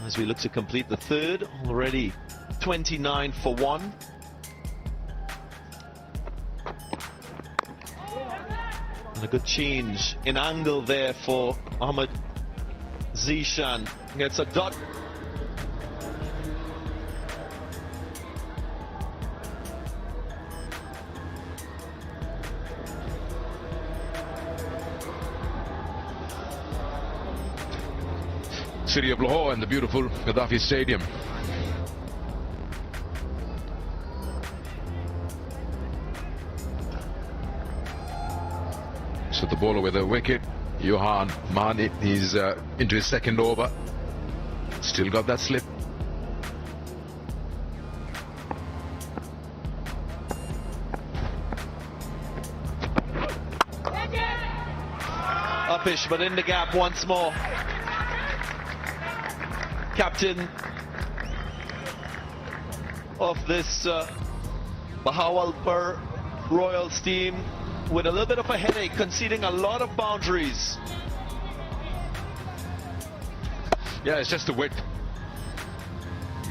as we look to complete the third. Already 29 for 1. And a good change in angle there for Ahmed Zishan. Gets a dot. City of Lahore and the beautiful Gaddafi Stadium. So the bowler with a wicket, Johan Mahdi, he's into his second over. Still got that slip. Uppish, but in the gap once more. Captain of this Bahawalpur Royals team with a little bit of a headache, conceding a lot of boundaries. Yeah, it's just the width.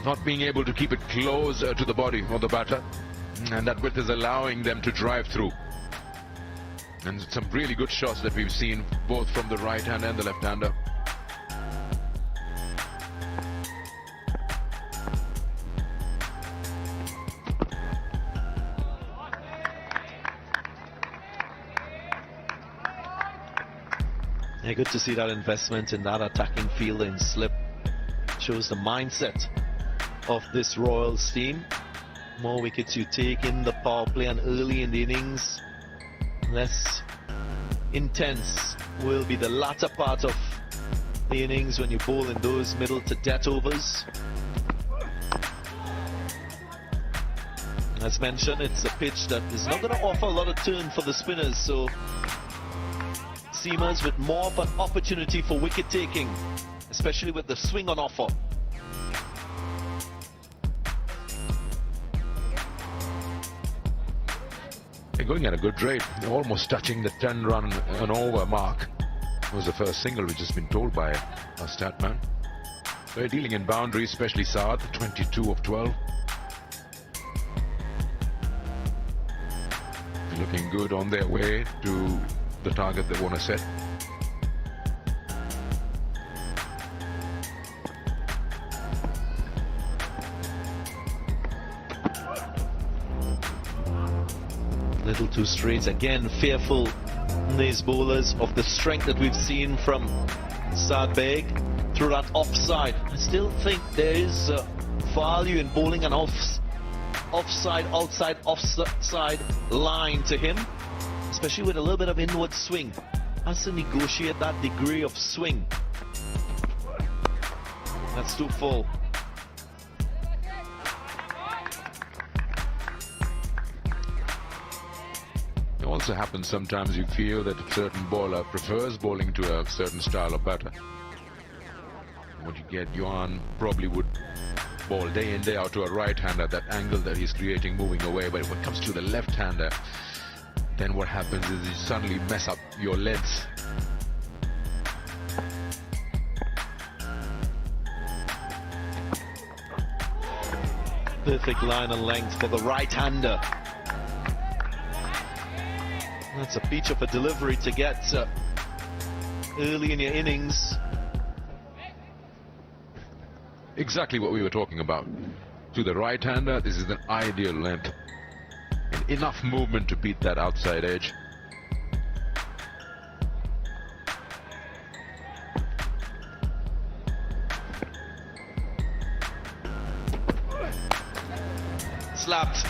Not being able to keep it close to the body of the batter. And that width is allowing them to drive through. And some really good shots that we've seen both from the right hand and the left hander. Yeah, good to see that investment in that attacking field and slip. Shows the mindset of this Royals team. More wickets you take in the power play and early in the innings, less intense will be the latter part of the innings when you bowl in those middle to death overs. As mentioned, it's a pitch that is not going to offer a lot of turn for the spinners, so seamers with more of an opportunity for wicket taking, especially with the swing on offer. They're going at a good rate. They're almost touching the 10-run and over mark. It was the first single, which has been told by our stat man. They're dealing in boundaries, especially Saad, 22 of 12. Looking good on their way to the target they want to set. Little too straight again. Fearful, these bowlers, of the strength that we've seen from Saad Beg through that offside. I still think there is value in bowling an offside, outside, offside line to him, especially with a little bit of inward swing. Has to negotiate that degree of swing. That's too full. It also happens sometimes you feel that a certain bowler prefers bowling to a certain style of batter. What you get, Johan probably would bowl day in, day out to a right-hander, that angle that he's creating moving away. But when it comes to the left-hander, then what happens is you suddenly mess up your legs. Perfect line and length for the right-hander. That's a peach of a delivery to get early in your innings. Exactly what we were talking about. To the right-hander, this is an ideal length. And enough movement to beat that outside edge. Slapped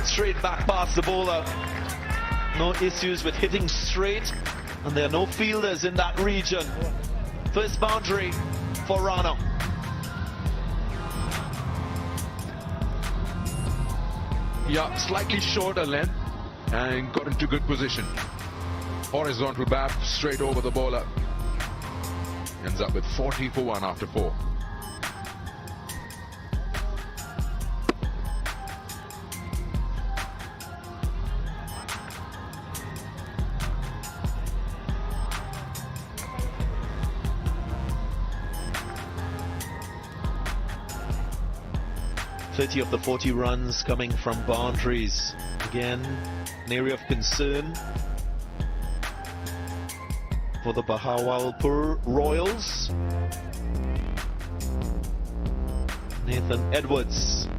straight back past the bowler. No issues with hitting straight, and there are no fielders in that region. First boundary for Rana. Yeah, slightly shorter length and got into good position. Horizontal bat straight over the bowler. Ends up with 40 for 1 after 4. 30 of the 40 runs coming from boundaries. Again, an area of concern for the Bahawalpur Royals. Nathan Edwards,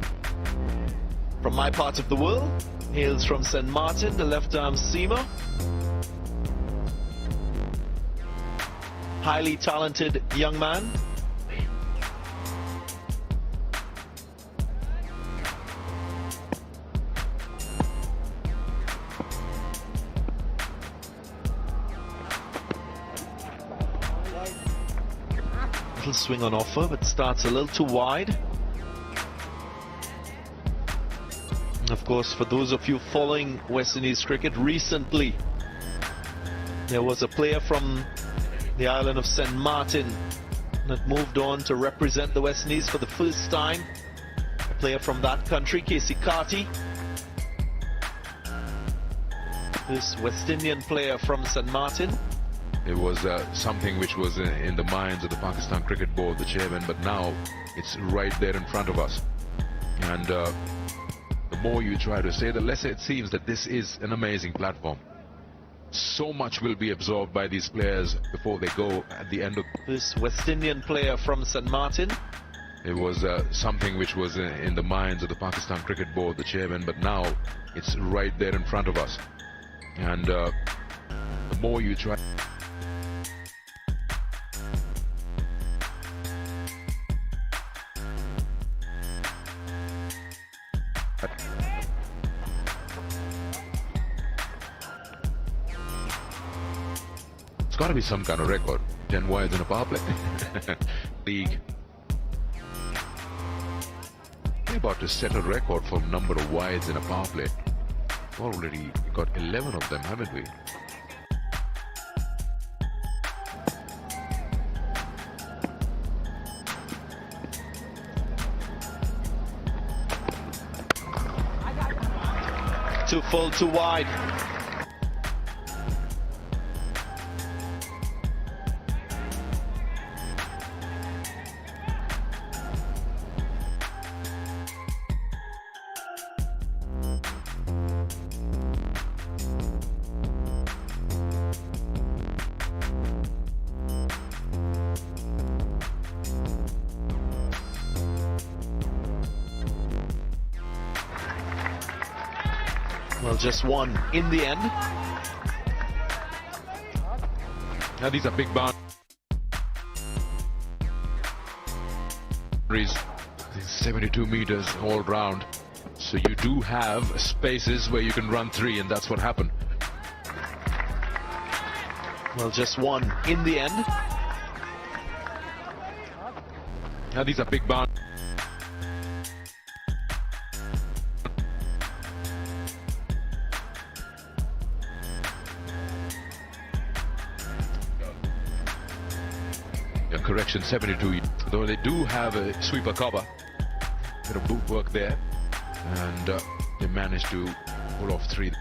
from my part of the world, hails from St. Martin, the left-arm seamer. Highly talented young man. Little swing on offer, but starts a little too wide. Of course, for those of you following West Indies cricket recently, there was a player from the island of St. Martin that moved on to represent the West Indies for the first time. A player from that country, Casey Carty. This West Indian player from St. Martin. It was something which was in the minds of the Pakistan Cricket Board, the chairman, but now it's right there in front of us. And the more you try to say, the less it seems that this is an amazing platform. So much will be absorbed by these players before they go at the end of this West Indian player from St. Martin. It was something which was in the minds of the Pakistan Cricket Board, the chairman, but now it's right there in front of us. And the more you try... It's got to be some kind of record. 10 wides in a power play. League. We're about to set a record for number of wides in a power play. We've already got 11 of them, haven't we? Too full, too wide. Well, just one in the end. Now these are big boundaries. 72 meters all round. So you do have spaces where you can run 3, and that's what happened. Well, just one in the end. Now these are big boundaries. Correction, 72, though they do have a sweeper cover. Bit of boot work there, and they managed to pull off 3.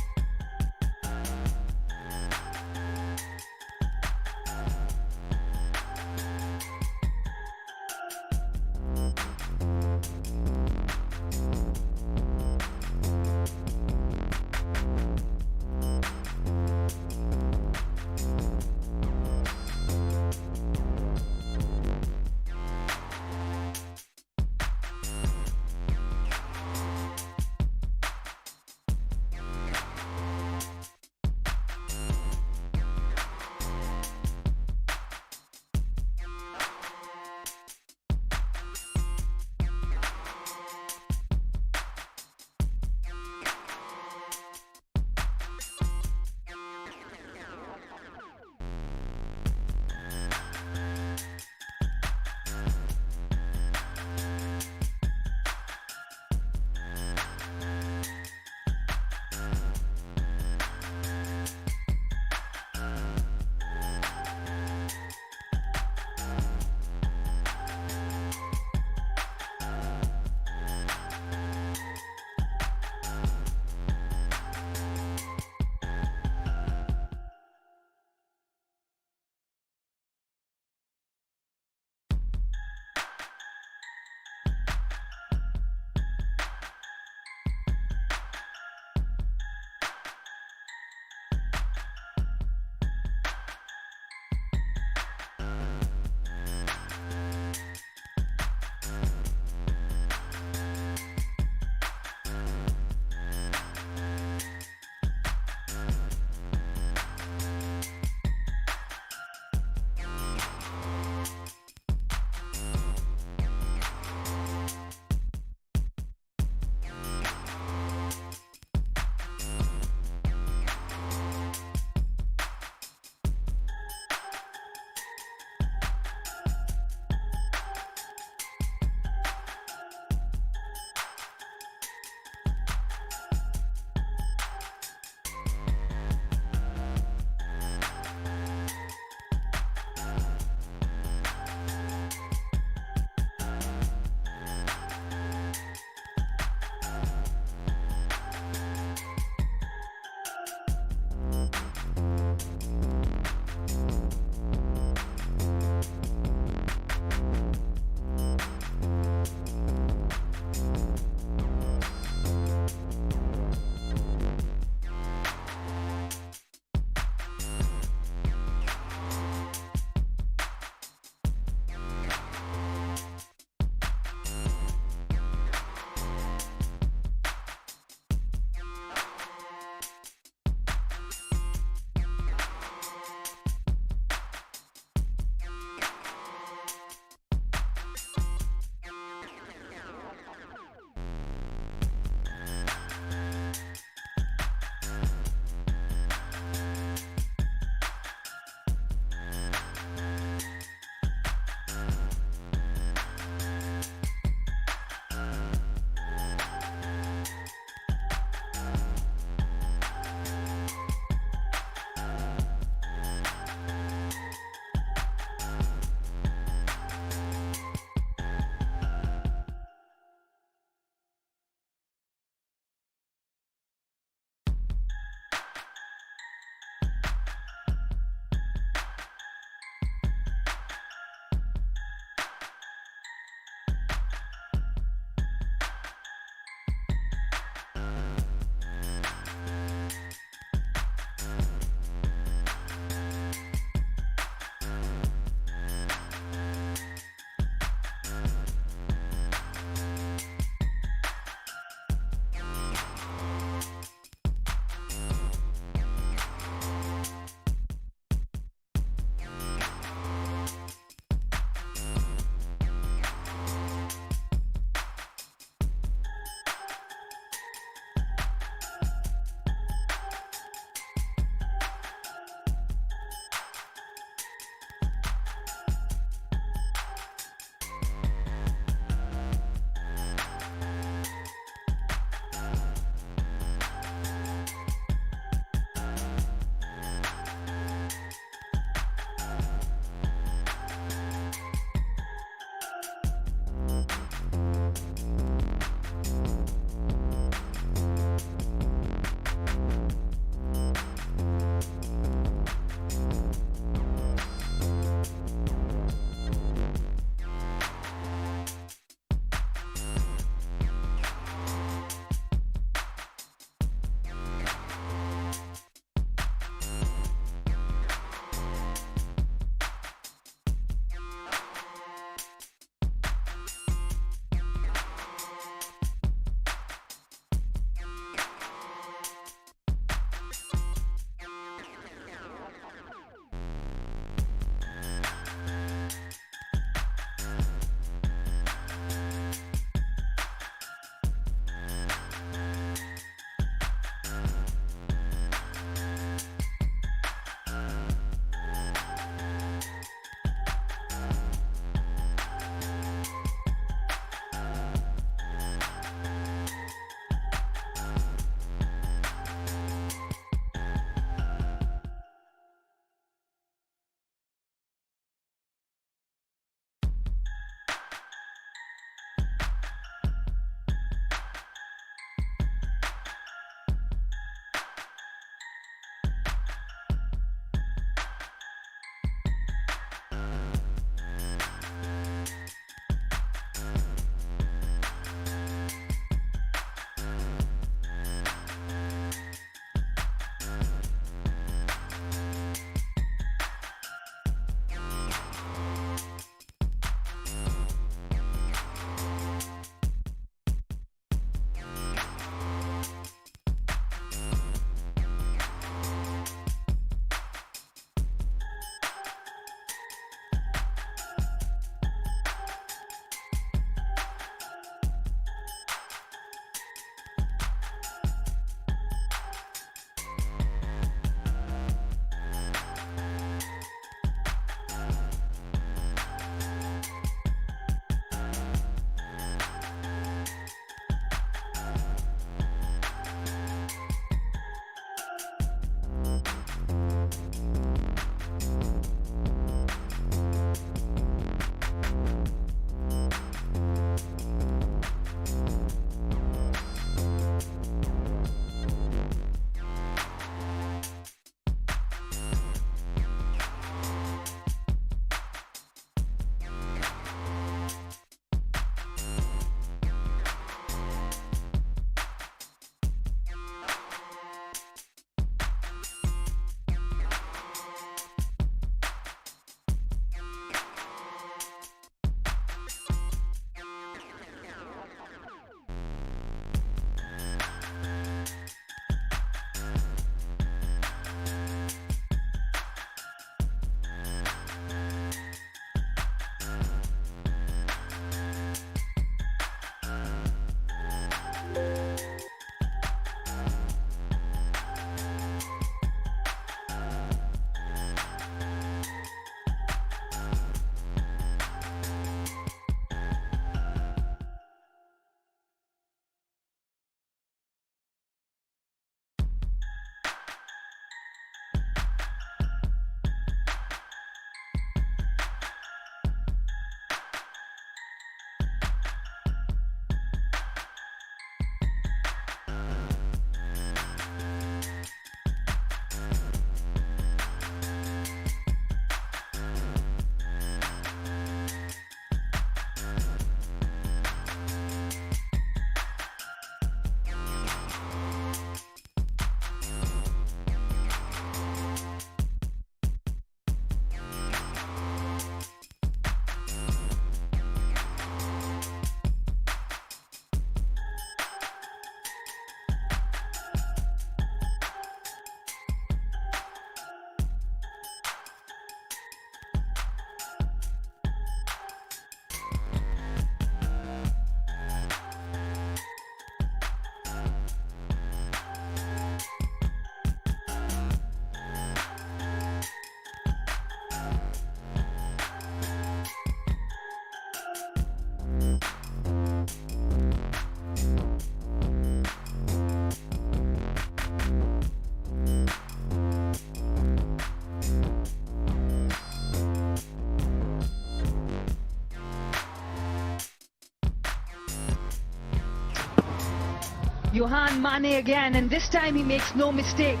Johan Mane again, and this time he makes no mistake.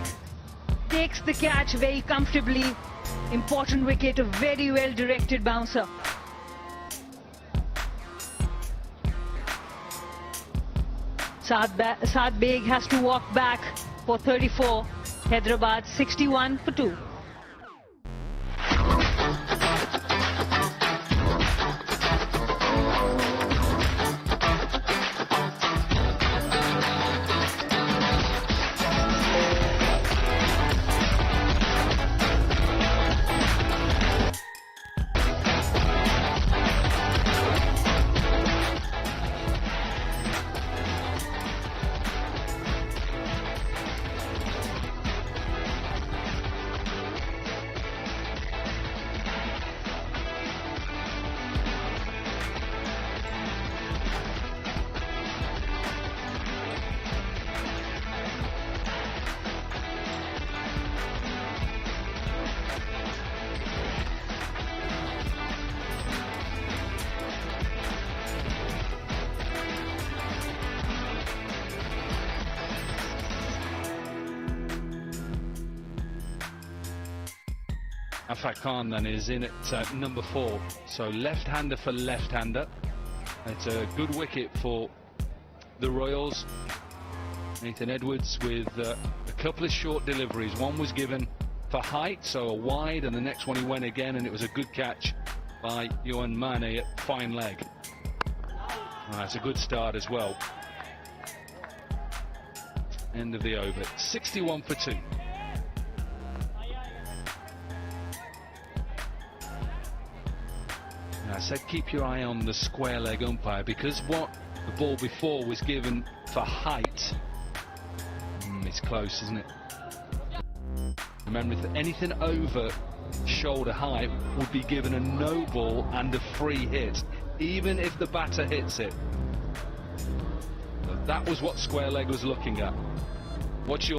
Takes the catch very comfortably. Important wicket, a very well directed bouncer. Saad Beg has to walk back for 34. Hyderabad 61 for 2. Afaq Khan then is in at number 4, so left-hander for left-hander. It's a good wicket for the Royals. Nathan Edwards with a couple of short deliveries. One was given for height, so a wide, and the next one he went again, and it was a good catch by Johan Mane at fine leg. That's a good start as well. End of the over. 61 for 2. I said keep your eye on the square leg umpire, because what the ball before was given for height. It's close, isn't it? Remember, if anything over shoulder height would be given a no ball and a free hit, even if the batter hits it. But that was what square leg was looking at. What's your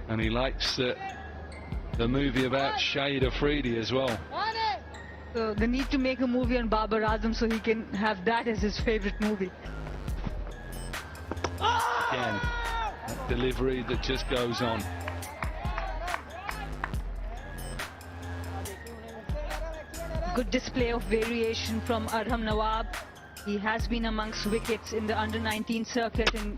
And he likes the movie about Shahid Afridi as well. So they need to make a movie on Babar Azam so he can have that as his favorite movie. Again, that delivery that just goes on. Good display of variation from Arham Nawab. He has been amongst wickets in the under-19 circuit and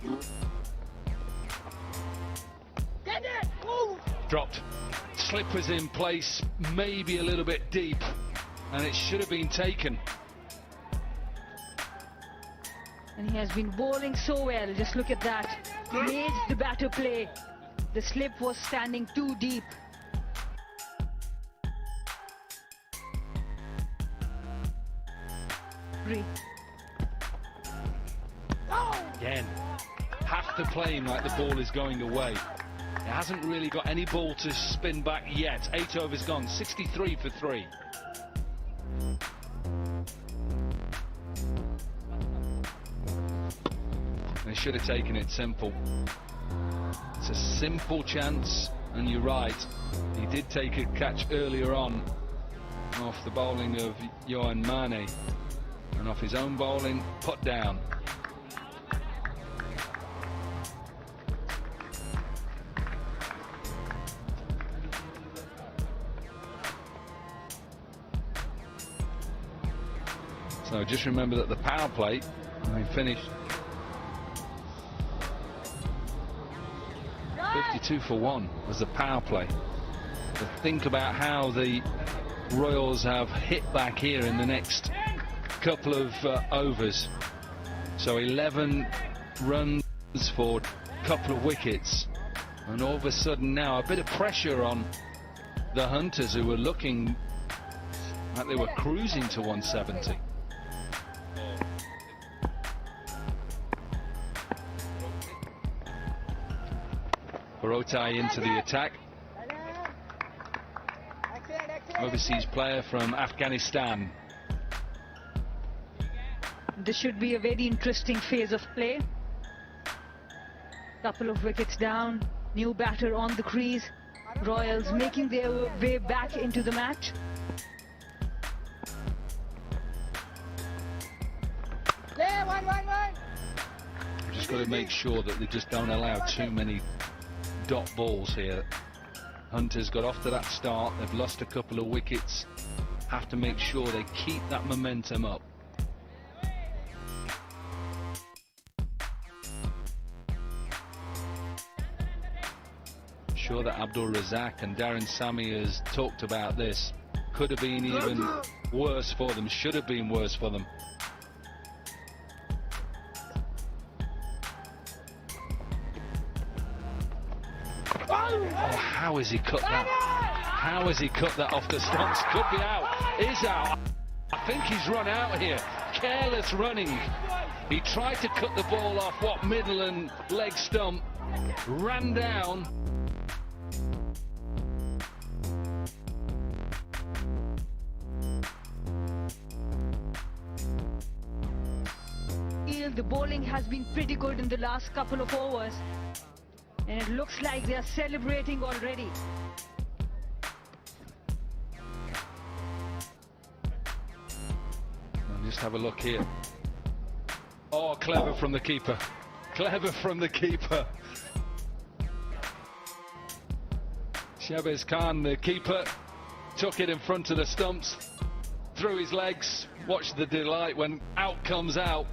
Dropped. Slip was in place, maybe a little bit deep, and it should have been taken. and he has been bowling so well. Just look at that. He made the batter play. The slip was standing too deep. Again, have to play him like the ball is going away. He hasn't really got any ball to spin back yet. 8 overs gone, 63 for 3. They should have taken it simple. It's a simple chance, and you're right. He did take a catch earlier on off the bowling of Yohan Mane, and off his own bowling, put down. So just remember that the power play, I finished 52 for 1 was the power play. But think about how the Royals have hit back here in the next couple of overs. So 11 runs for a couple of wickets, and all of a sudden now a bit of pressure on the Hunters, who were looking like they were cruising to 170. Barotai into the attack. Overseas player from Afghanistan. This should be a very interesting phase of play. Couple of wickets down, new batter on the crease. Royals making their way back into the match. Just got to make sure that they just don't allow too many dot balls here. Hunters got off to that start, they've lost a couple of wickets, have to make sure they keep that momentum up. Sure that Abdul Razak and Darren Sammy has talked about this. Could have been even worse for them, should have been worse for them. Oh, how has he cut that? How has he cut that off the stumps? Could be out. Is out. I think he's run out here. Careless running. He tried to cut the ball off middle and leg stump. Ran down. The bowling has been pretty good in the last couple of overs, and it looks like they are celebrating already. Just have a look here. Oh, clever from the keeper. Clever from the keeper. Shahbaz Khan, the keeper, took it in front of the stumps, threw his legs, watched the delight when out comes out.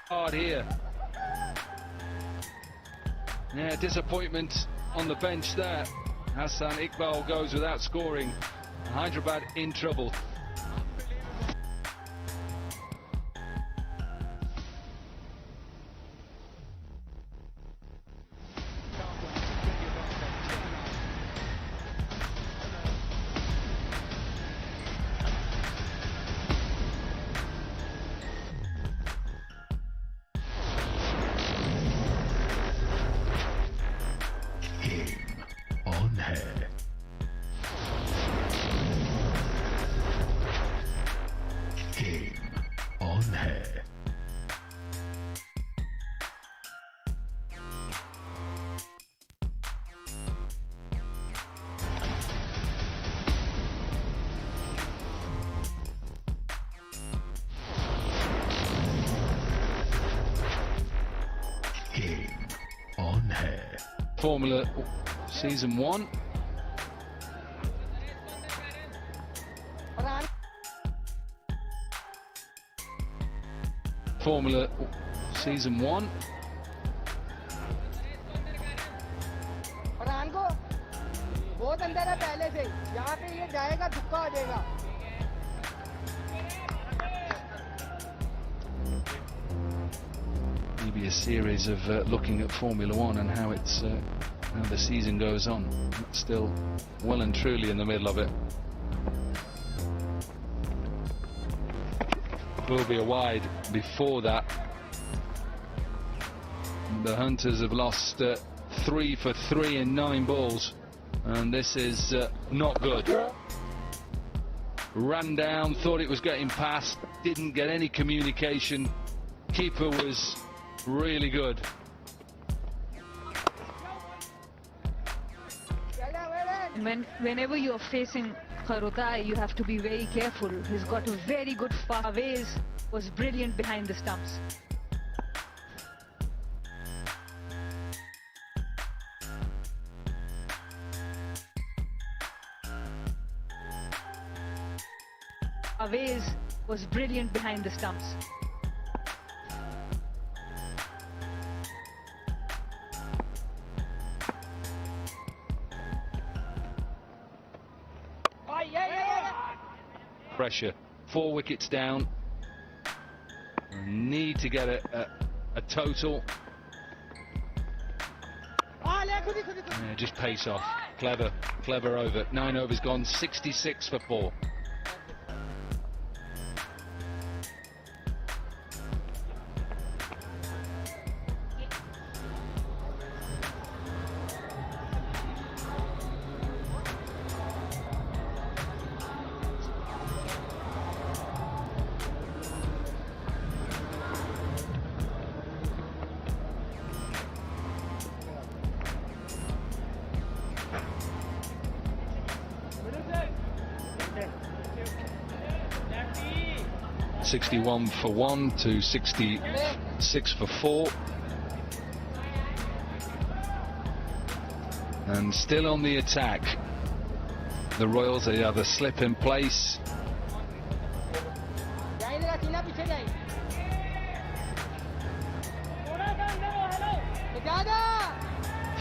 Hard here. Yeah, disappointment on the bench there. Hassan Iqbal goes without scoring. Hyderabad in trouble. Formula Season 1. Formula Season 1. Farhan को बहुत अंदर है पहले से, यहाँ पे ये जाएगा धक्का हो जाएगा. Maybe a series of looking at Formula 1 and how it's how the season goes on. It's still well and truly in the middle of it. Will be a wide before that. The Hunters have lost 3 for 3 in 9 balls, and this is not good. Ran down, thought it was getting past, didn't get any communication. Keeper was really good. Whenever you're facing Kharotai, you have to be very careful. He's got a very good Fawaze was brilliant behind the stumps. Fawaze was brilliant behind the stumps. Pressure. 4 wickets down. Need to get a total. Yeah, just pace off. Clever over. 9 overs gone. 66 for 4. $61 for 1 to 66 for 4. And still on the attack. The Royals, they have a slip in place.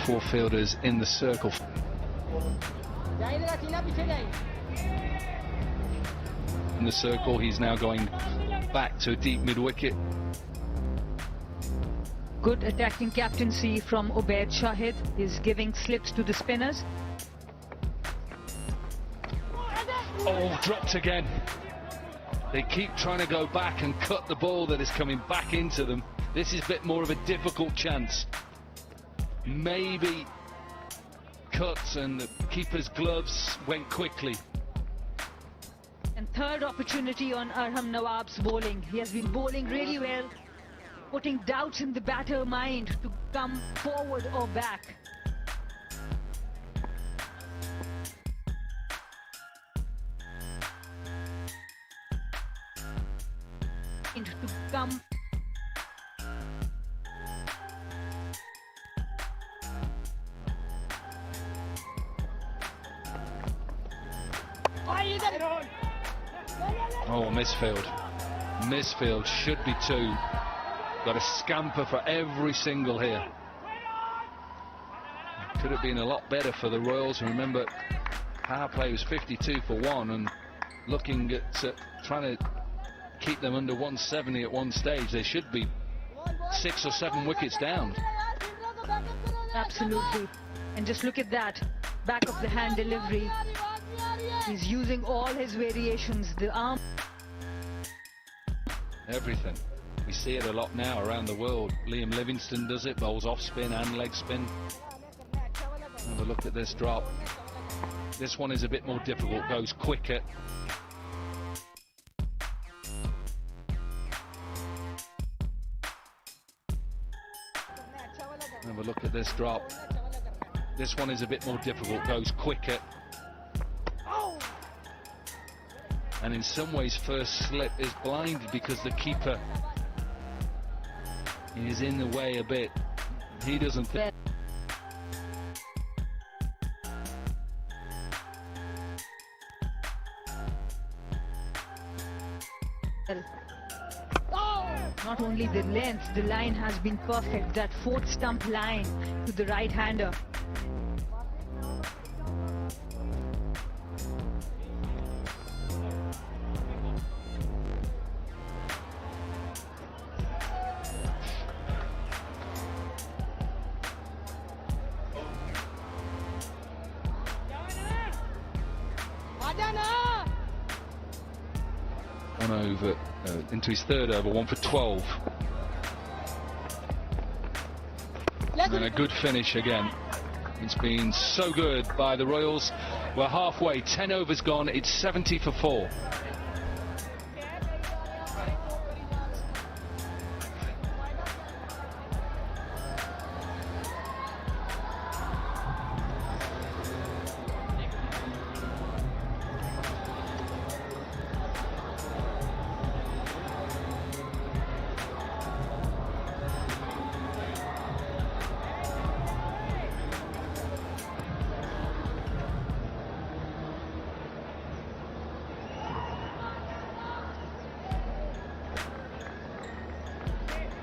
Four fielders in the circle. In the circle, he's now going back to a deep mid-wicket. Good attacking captaincy from Ubaid Shahid. He's giving slips to the spinners. Oh, dropped again. They keep trying to go back and cut the ball that is coming back into them. This is a bit more of a difficult chance. Maybe cuts and the keeper's gloves went quickly. And third opportunity on Arham Nawab's bowling. He has been bowling really well, putting doubts in the batter mind to come forward or back. And to come Oh, misfield. Misfield should be 2. Got a scamper for every single here. Could have been a lot better for the Royals. Remember, power play was 52 for 1 and looking at trying to keep them under 170 at one stage. They should be 6 or 7 wickets down. Absolutely. And just look at that. Back of the hand delivery. He's using all his variations. The arm. Everything. We see it a lot now around the world. Liam Livingstone does it, bowls off spin and leg spin. Have a look at this drop. This one is a bit more difficult, goes quicker. Have a look at this drop. This one is a bit more difficult, goes quicker. And in some ways, first slip is blinded because the keeper is in the way a bit. He doesn't think. Not only the length, the line has been perfect. That fourth stump line to the right-hander. आजा ना One over into his third over, 1 for 12. And a good finish again. It's been so good by the Royals. We're halfway, 10 overs gone, it's 70 for 4.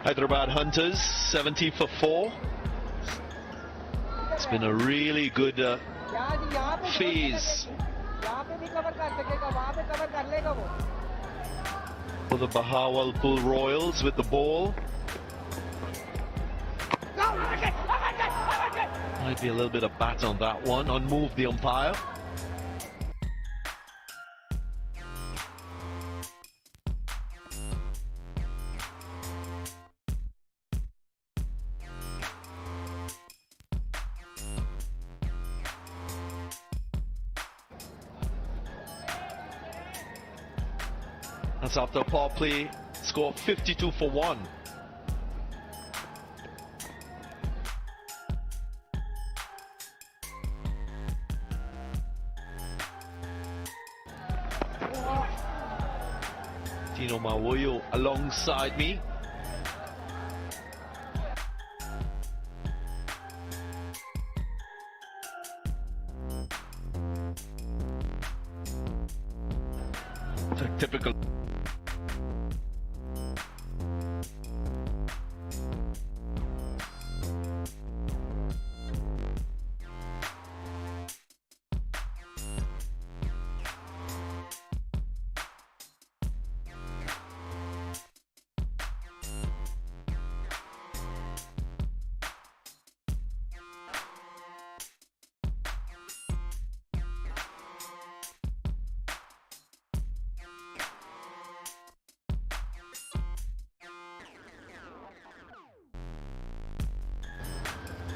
Hyderabad Hunters 70 for 4. It's been a really good phase यहाँ पे भी cover कर सकेगा वहाँ पे cover कर लेगा वो for the Bahawalpur Royals with the ball. Might be a little bit of bat on that one. Unmoved the umpire. That's after a power play score 52 for 1. Tino Mawoyo alongside me. It's a typical.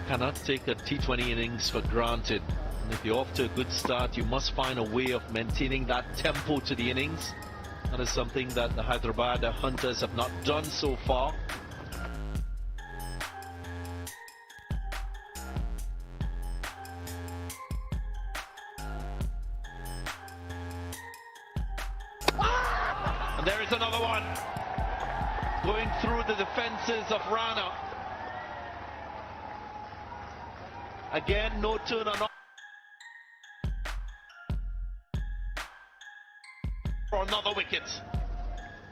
Cannot take a T20 innings for granted. And if you're off to a good start, you must find a way of maintaining that tempo to the innings. That is something that the Hyderabad Hunters have not done so far. And there is another one. Going through the defenses of Rana. Again, no turn on for another wicket.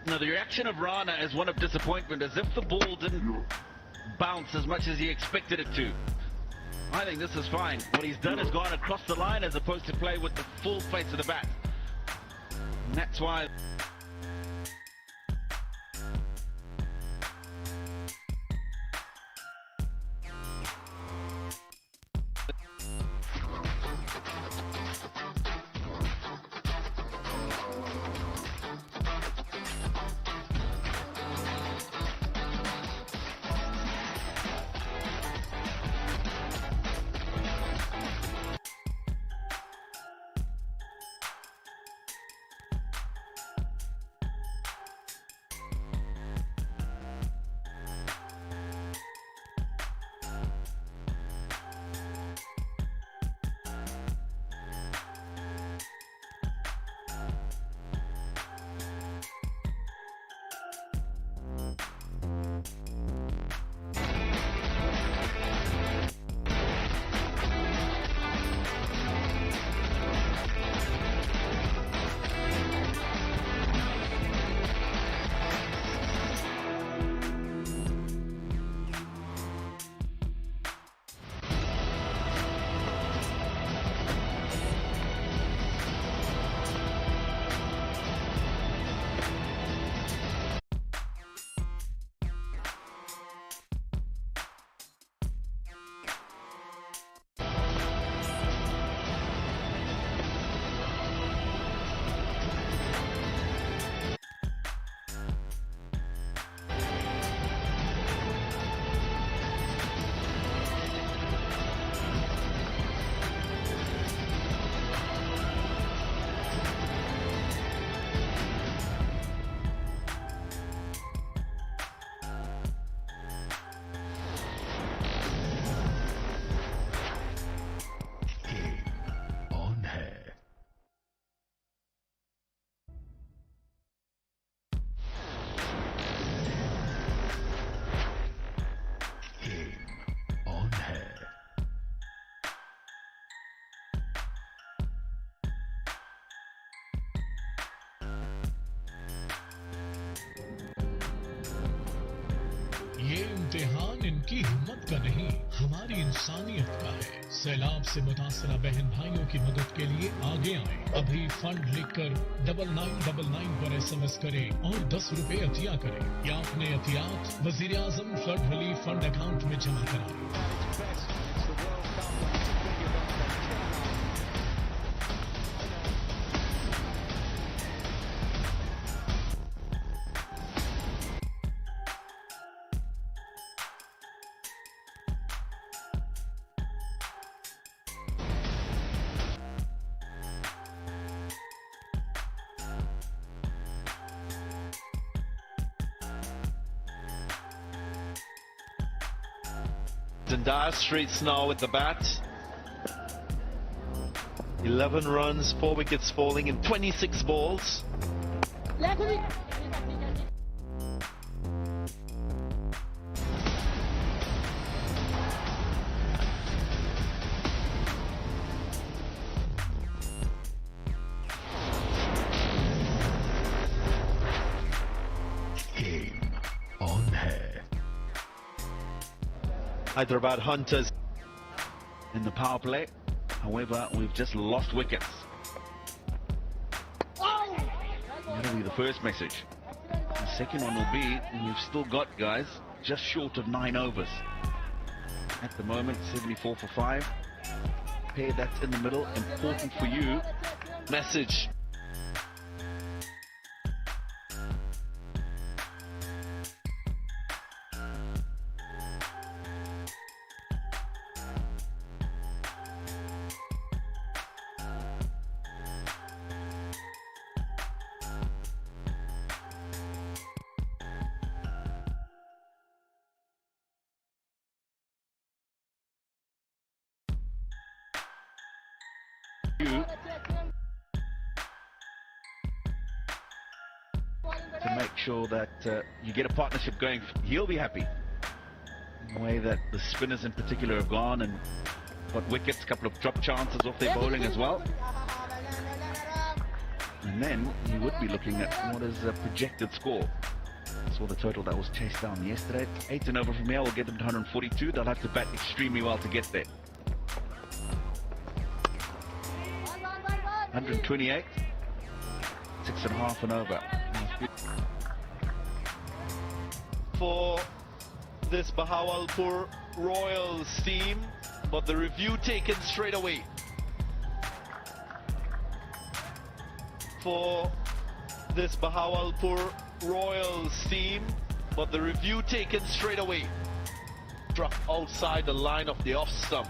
Now the reaction of Rana is one of disappointment, as if the ball didn't bounce as much as he expected it to. I think this is fine. What he's done is gone across the line as opposed to play with the full face of the bat. And that's why... हुकूमत का नहीं, हमारी इंसानियत का है। सैलाब से मुतासरा बहन भाइयों की मदद के लिए आगे आए। अभी फंड लिखकर 9999 पर SMS करें और 10 रुपए अतिया करें या अपने अतियात वज़ीर-ए-आज़म फ्लड रिलीफ फंड अकाउंट में जमा कराएं। In dire straits now with the bat. 11 runs, 4 wickets falling in 26 balls. Game on है। Hyderabad Hunters in the power play. However, we've just lost wickets. That'll be the first message. The second one will be we've still got, guys, just short of 9 overs. At the moment, 74 for 5. Pair that's in the middle, important for you. message. You to make sure that you get a partnership going. He'll be happy. In the way that the spinners in particular have gone and got wickets, couple of drop chances off their bowling as well. And then you would be looking at what is the projected score. Saw the total that was chased down yesterday. 8 and over from here will get them to 142. They'll have to bat extremely well to get there. 128. 6.5 and over. For this Bahawalpur Royals team, but the review taken straight away. For this Bahawalpur Royals team, but the review taken straight away. Struck outside the line of the off stump.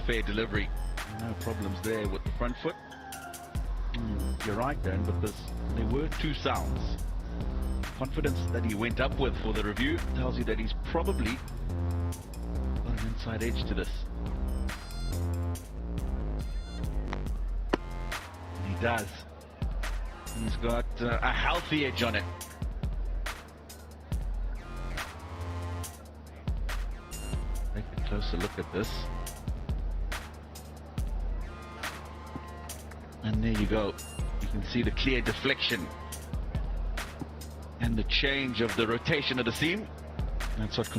Fair delivery. No problems there with the front foot. You're right, Dan, but there were 2 sounds. Confidence that he went up with for the review tells you that he's probably got an inside edge to this. He does. He's got a healthy edge on it. Take a closer look at this. And there you go. You can see the clear deflection and the change of the rotation of the seam. That's what